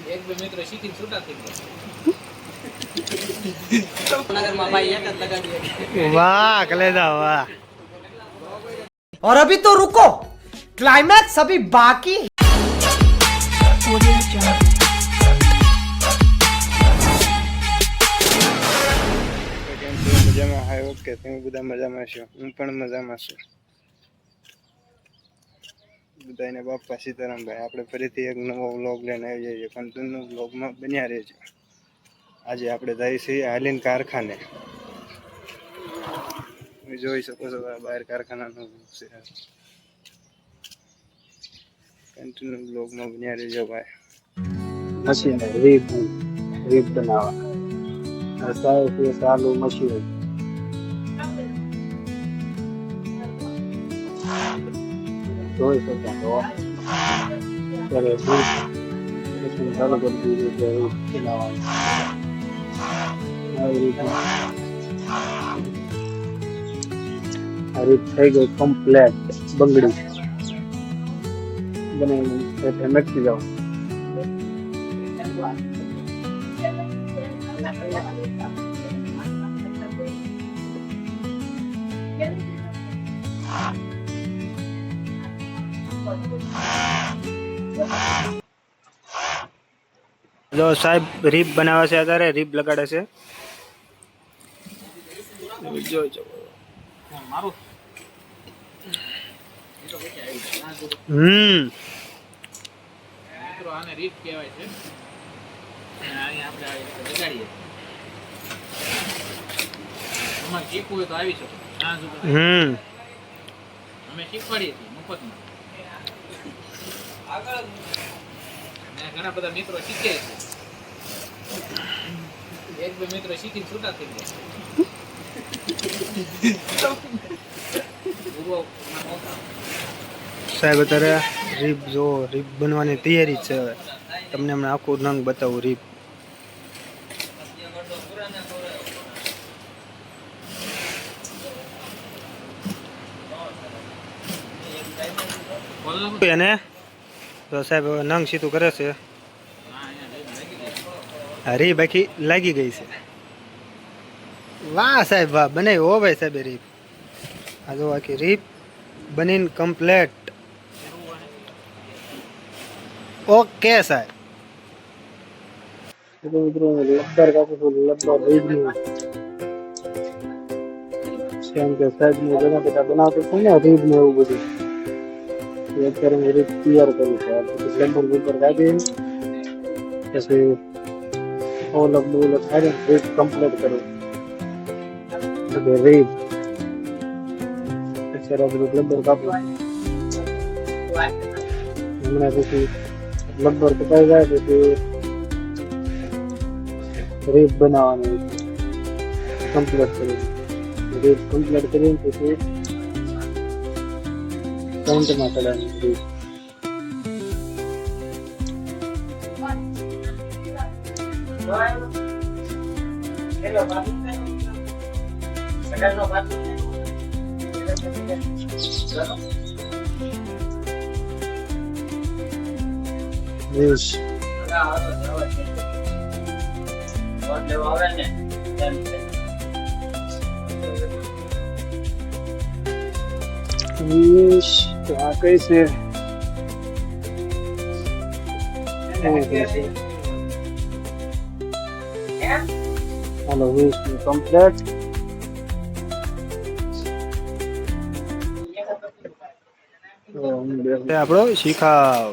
એક બે મિત્ર શીખી છૂટા થઈ ગયા। वाह कलेजा वाह। और अभी तो रुको, क्लाइमैक्स अभी बाकी। મજામાં હાય ઓકે તમે બધા મજામાં છો હું પણ મજામાં છું બધાને બાપા સીતારામ ભાઈ આપણે ફરીથી એક નવો વ્લોગ લઈને આવી જઈએ કન્ટિન્યુ વ્લોગમાં બન્યા રહેજો આજે આપણે જઈએ છીએ હાલીન કારખાને તમે જોઈ શકો છો બહાર કારખાનાનું છે કન્ટિન્યુ વ્લોગમાં બન્યા રહેજો ભાઈ મશીન રીપ બનાવવા ચાલુ મશીન જોઈ શકો છો ત્યારે મશીન ચાલુ કરી દીધું છે બનાવવાનું આવી રીતે આ રીત થઈ ગઈ કમ્પ્લેટ બંગડી બનાવીને મેકી જાઓ જો સાહેબ રીપ બનાવે છે અત્યારે રીપ લગાડે છે જો જો મિત્રો આને રીત કહેવાય છે અને અહીંયા આપણે લગાડીએ તમારે શીખવું હોય તો આવી શકો ના અમે શીખવાડીએ છીએ મફતમાં ઘણા બધા મિત્રો શીખે છે એક બે મિત્ર શીખીને છૂટા થઈ ગયા સાહેબ અત્યારે રીપ જો રીપ બનવાની તૈયારી છે હવે તમને હમણાં આખું નંગ બતાવું રીપ એને તો સાહેબ નંગ સીધું કરે છે રીપ આખી લાગી ગઈ છે વાહ સાહેબ વાહ બનાવી હો ભાઈ સાહેબ રીપ આ જો આખી રીપ બનીને કમ્પ્લેટ ઓકે સાહેબ મિત્રો લબ્બર કાપું છું લબ્બર રીબનું કેમ કે સાહેબ ને ઘણા બધા બનાવતો છું ને રીબ ને એવું બધું અત્યારે હું રીત તૈયાર કરું છું પછી લંબર ઉપર કાઢી પછી ઓલક બોલક કાઢી રીત કમ્પ્લીટ કરું રીત અત્યારે બધું લંબર કાપું હમણાં પછી લંબર કપાઈ જાય પછી રીત બનાવવાની કમ્પ્લીટ કરી રીત કમ્પ્લીટ કરીને પછી કાઉન્ટરમાં ચડાવવાની રીત તો આ કઈ છે હાલો 20 કમ્પ્લીટ આપણો શીખાવ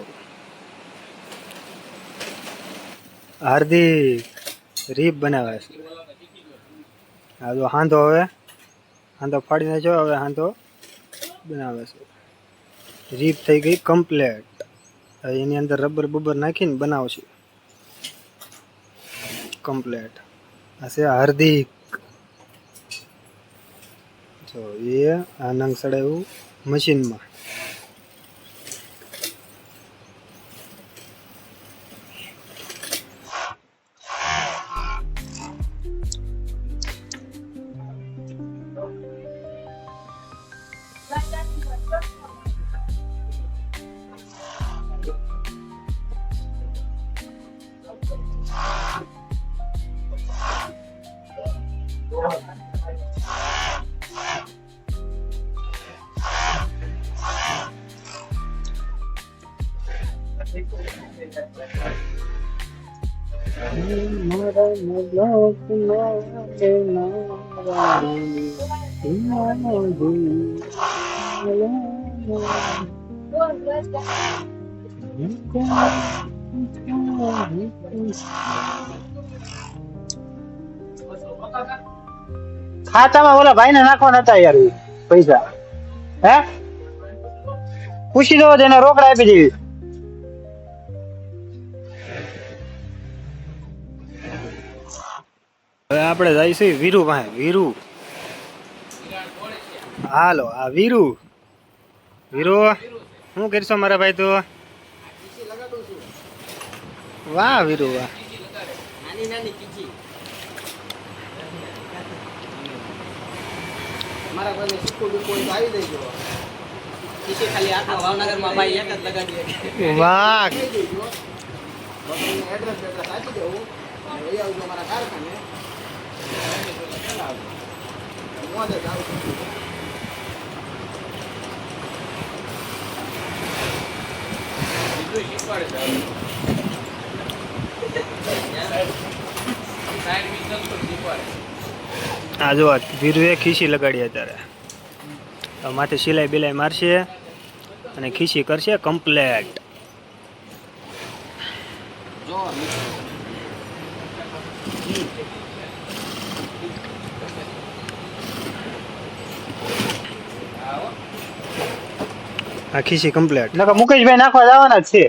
હાર્દિક રીપ બનાવે છે આ જો હાંધો હવે હાંધો ફાડીને જો હવે હાંધો બનાવે છે રીપ થઈ ગઈ કમ્પ્લેટ એની અંદર રબર બબર નાખીને બનાવશે કમ્પ્લેટ આ છે હાર્દિક જો એ આ નંગ ચડાવ્યું મશીનમાં ખાતામાં ઓલા ભાઈ ને નાખવાના હતા યાર પૈસા. હે પૂછી દો તેને રોકડા આપી દેવી. હવે આપણે જઈશું વીરુ પાસે. વીરુ હાલો આ વીરુ. વીરુ શું કરશો મારા ભાઈ? તો વાહ વીરુ વાહ. નાની નાની કીચી મારા ભાઈને શીખવું કોઈ આવી દેજો. કીચી ખાલી આખા ભાવનગરમાં ભાઈ એક જ લગાડી. વાહ એડ્રેસ આપી દેવું લઈ આવજો મારા કારખાને. મોડે જ આવું. બીજું શીખવાડે છે હવે. સાઈડ બિઝનેસ પણ શીખવાડે. આ જો વીરુએ ખીસી લગાડી અત્યારે. તો માથે સિલાઈ બિલાઈ મારશે અને ખીસી કરશે કમ્પ્લેટ. જો આ ખીસી કમ્પ્લેટ. નકર મુકેશભાઈ નાખવા જવાના જ છે.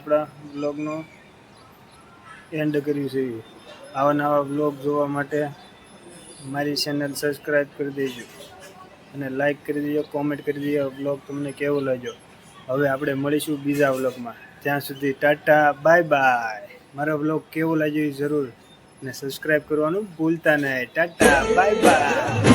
આપણા બ્લોગનો એન્ડ કર્યું છે. આવા નવા બ્લોગ જોવા માટે મારી ચેનલ સબસ્ક્રાઈબ કરી દેજો અને લાઈક કરી દેજો, કોમેન્ટ કરી દેજો બ્લોગ તમને કેવો લાગ્યો. હવે આપણે મળીશું બીજા બ્લોગમાં. ત્યાં સુધી ટાટા બાય બાય. મારો બ્લોગ કેવો લાગ્યો એ જરૂર અને સબસ્ક્રાઈબ કરવાનું ભૂલતા નહીં. Tata bye bye.